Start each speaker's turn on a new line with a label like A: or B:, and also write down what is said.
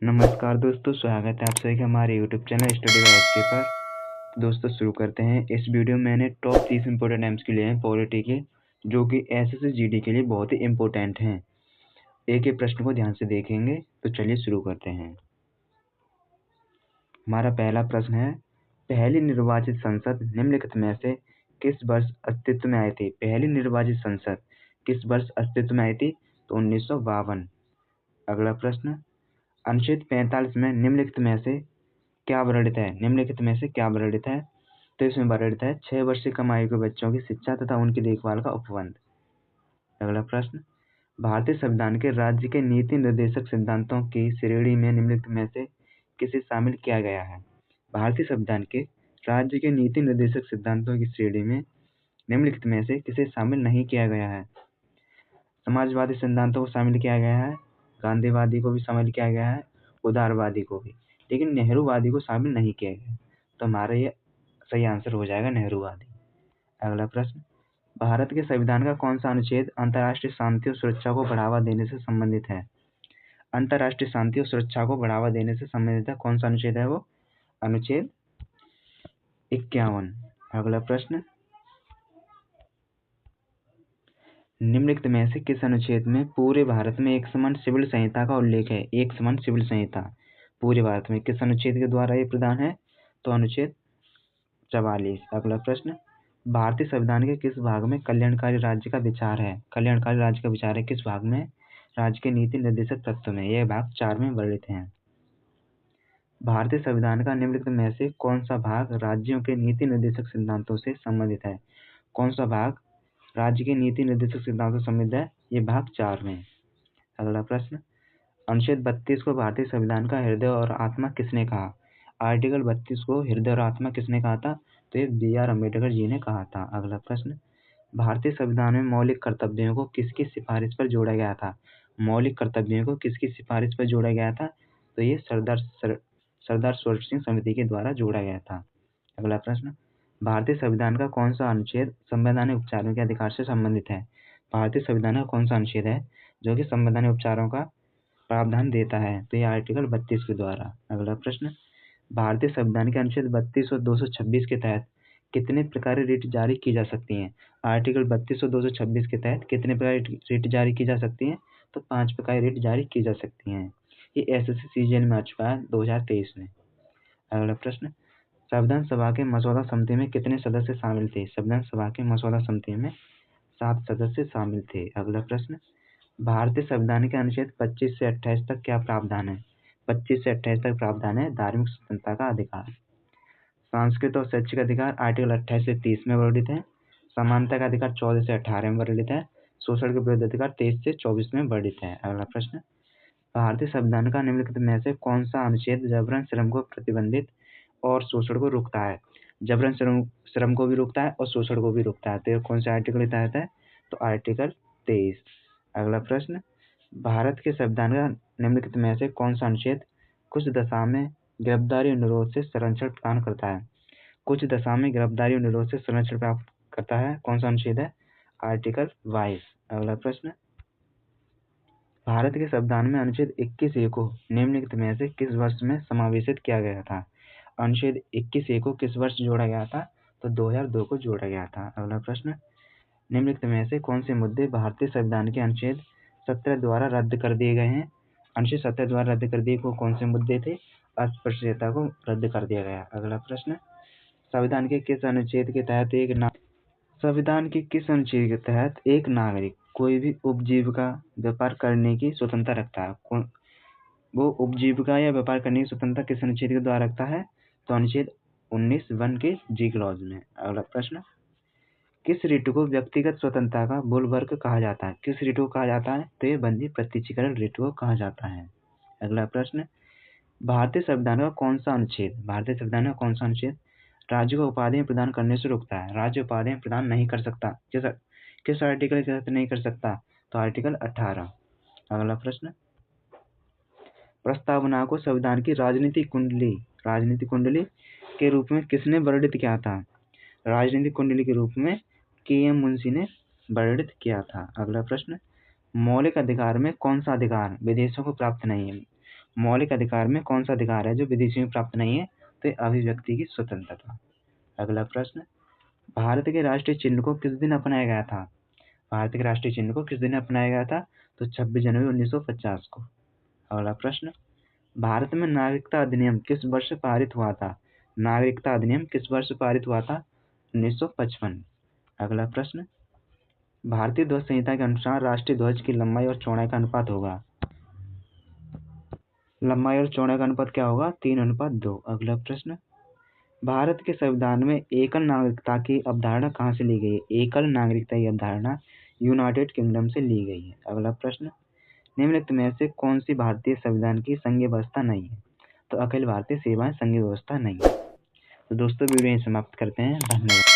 A: नमस्कार दोस्तों, स्वागत है आप सभी का हमारे YouTube channel study by HK पर। दोस्तों शुरू करते हैं। इस वीडियो में मैंने टॉप 30 इंपॉर्टेंट एमसीक्यू लिए हैं पॉलिटी के, जो कि एसएससी जीडी के लिए बहुत ही इंपॉर्टेंट हैं। एक एक प्रश्न को ध्यान से देखेंगे। तो चलिए शुरू करते हैं। हमारा पहला प्रश्न है, पहली निर्वाचित संसद निम्नलिखित में से किस वर्ष अस्तित्व में आई थी? पहली निर्वाचित संसद किस वर्ष अस्तित्व में आई थी? तो 1952। अगला प्रश्न, अनुच्छेद 45 में निम्नलिखित में से क्या वर्णित है? निम्नलिखित में से क्या वर्णित है? तो इसमें वर्णित है 6 वर्ष से कम आयु के बच्चों की शिक्षा तथा उनकी देखभाल का उपबंध। अगला प्रश्न, भारतीय संविधान के राज्य के नीति निर्देशक सिद्धांतों की श्रेणी में निम्नलिखित में से किसे शामिल किया गया है? भारतीय संविधान के राज्य के नीति निर्देशक सिद्धांतों की श्रेणी में निम्नलिखित में से किसे शामिल नहीं किया गया है? समाजवादी सिद्धांतों को शामिल किया गया है, गांधीवादी को भी शामिल किया गया है, उदारवादी को भी, लेकिन नेहरूवादी को शामिल नहीं किया गया। तो हमारा ये सही आंसर हो जाएगा नेहरूवादी। अगला प्रश्न, भारत के संविधान का कौन सा अनुच्छेद अंतर्राष्ट्रीय शांति और सुरक्षा को बढ़ावा देने से संबंधित है? अंतर्राष्ट्रीय शांति और सुरक्षा को बढ़ावा देने से संबंधित है, कौन सा अनुच्छेद है वो? अनुच्छेद 51। अगला प्रश्न, निम्नलिखित में से किस अनुच्छेद में पूरे भारत में एक समान सिविल संहिता का उल्लेख है? एक समान सिविल संहिता पूरे भारत में किस अनुच्छेद के द्वारा ये प्रदान है? तो अनुच्छेद 44। अगला प्रश्न, भारतीय संविधान के किस भाग में कल्याणकारी राज्य का विचार है? कल्याणकारी राज्य का विचार है किस भाग में? राज्य के नीति निर्देशक तत्व में। यह भाग 4 में वर्णित है। भारतीय संविधान का निम्नलिखित में से कौन सा भाग राज्यों के नीति निर्देशक सिद्धांतों से संबंधित है? कौन सा भाग राज्य के नीति निर्देशक सिद्धांतों से संबंधित है? ये भाग 4 में। अगला प्रश्न, अनुच्छेद 32 को भारतीय संविधान का हृदय और आत्मा किसने कहा? आर्टिकल 32 को हृदय और आत्मा किसने कहा था? तो ये बी.आर. अम्बेडकर जी ने कहा था। अगला प्रश्न, भारतीय संविधान में मौलिक कर्तव्यों को किसकी सिफारिश पर जोड़ा गया था? मौलिक कर्तव्यों को किसकी सिफारिश पर जोड़ा गया था? तो ये सरदार स्वरूप सिंह समिति के द्वारा जोड़ा गया था। अगला प्रश्न, भारतीय संविधान का कौन सा अनुच्छेद संवैधानिक उपचारों के अधिकार से संबंधित है? भारतीय संविधान का कौन सा अनुच्छेद है जो कि संवैधानिक उपचारों का प्रावधान देता है? तो ये आर्टिकल 32 के द्वारा। अगला प्रश्न, भारतीय संविधान के अनुच्छेद 32 और 226 के तहत कितने प्रकार रिट जारी की जा सकती हैं? आर्टिकल 32 और 226 के तहत कितने प्रकार रिट जारी की जा सकती हैं? तो 5 प्रकार रिट जारी की जा सकती हैं। ये एसएससी सीजीएल में आ चुका है 2023 में। अगला प्रश्न, संविधान सभा के मसौदा समिति में कितने सदस्य शामिल थे? संविधान सभा के मसौदा समिति में 7 सदस्य शामिल थे। अगला प्रश्न, भारतीय संविधान के अनुच्छेद 25 से 28 तक क्या प्रावधान है? 25 से 28 तक प्रावधान है धार्मिक स्वतंत्रता का अधिकार। सांस्कृतिक और शैक्षिक अधिकार आर्टिकल 28 से 30 में वर्णित है। समानता का अधिकार 14 से 18 में वर्णित है। शोषण के विरुद्ध अधिकार 23 से 24 में वर्णित है। अगला प्रश्न, भारतीय संविधान का निम्नलिखित में से कौन सा अनुच्छेद जबरन श्रम को प्रतिबंधित और शोषण को रोकता है? जबरन श्रम को भी रोकता है और शोषण को भी रोकता है। तो ये कौन सा आर्टिकल के तहत है? तो आर्टिकल 23। अगला प्रश्न, भारत के संविधान का निम्नलिखित में से कौन सा अनुच्छेद कुछ दशा में गिरफ्तारी और निरोध से संरक्षण प्रदान करता है? कुछ दशा में गिरफ्तारी और निरोध से संरक्षण प्राप्त करता है, कौन सा अनुच्छेद है? आर्टिकल 22। अगला प्रश्न, भारत के संविधान में अनुच्छेद 21A को निम्नलिखित में से किस वर्ष में समावेशित किया गया था? अनुच्छेद 21A को किस वर्ष जोड़ा गया था? तो 2002 को जोड़ा गया था। अगला प्रश्न, निम्नलिखित में से कौन से मुद्दे भारतीय संविधान के अनुच्छेद 17 द्वारा रद्द कर दिए गए हैं? अनुच्छेद 17 द्वारा रद्द कर दिए कौन से मुद्दे थे? अस्पृश्यता को रद्द कर दिया गया। अगला प्रश्न, संविधान के किस अनुच्छेद के तहत एक नागरिक कोई भी उपजीविका व्यापार करने की स्वतंत्रता रखता है? वो उपजीविका या व्यापार करने की स्वतंत्रता किस अनुच्छेद के द्वारा रखता है? तो अनुच्छेद 19(1) के जी क्लॉज में। अगला प्रश्न, किस रिट को व्यक्तिगत स्वतंत्रता का बुलवर्क कहा जाता है? किस रिट को कहा जाता है? तो ये बंदी प्रत्यक्षीकरण रिट को कहा जाता है। अगला प्रश्न, भारतीय संविधान का कौन सा अनुच्छेद राज्य को उपाधियां प्रदान करने से रोकता है? राज्य उपाधियां प्रदान नहीं कर सकता। किस आर्टिकल के तहत नहीं कर सकता? तो आर्टिकल 18। अगला प्रश्न, प्रस्तावना को संविधान की राजनीतिक कुंडली के रूप में किसने वर्णित किया था? राजनीतिक कुंडली के रूप में के.एम. मुंशी ने वर्णित किया था। अगला प्रश्न, मौलिक अधिकार में कौन सा अधिकार विदेशों को प्राप्त नहीं है? मौलिक अधिकार में कौन सा अधिकार है जो विदेशियों में प्राप्त नहीं है? तो अभिव्यक्ति की स्वतंत्रता। अगला प्रश्न, भारत के राष्ट्रीय चिन्ह को किस दिन अपनाया गया था? भारत के राष्ट्रीय चिन्ह को किस दिन अपनाया गया था? तो 26 जनवरी 1950 को। अगला प्रश्न, भारत में नागरिकता अधिनियम किस वर्ष पारित हुआ था? नागरिकता अधिनियम किस वर्ष पारित हुआ था? 1955। अगला प्रश्न, भारतीय ध्वज संहिता के अनुसार राष्ट्रीय ध्वज की लंबाई और चौड़ाई का अनुपात होगा। लंबाई और चौड़ाई का अनुपात क्या होगा? 3:2। अगला प्रश्न, भारत के संविधान में एकल नागरिकता की अवधारणा कहाँ से ली गई है? एकल नागरिकता की अवधारणा यूनाइटेड किंगडम से ली गई है। अगला प्रश्न, निम्नलिखित में से कौन सी भारतीय संविधान की संघीय व्यवस्था नहीं है? तो अखिल भारतीय सेवाएं संघीय व्यवस्था नहीं है। तो दोस्तों वीडियो यहीं समाप्त करते हैं। धन्यवाद।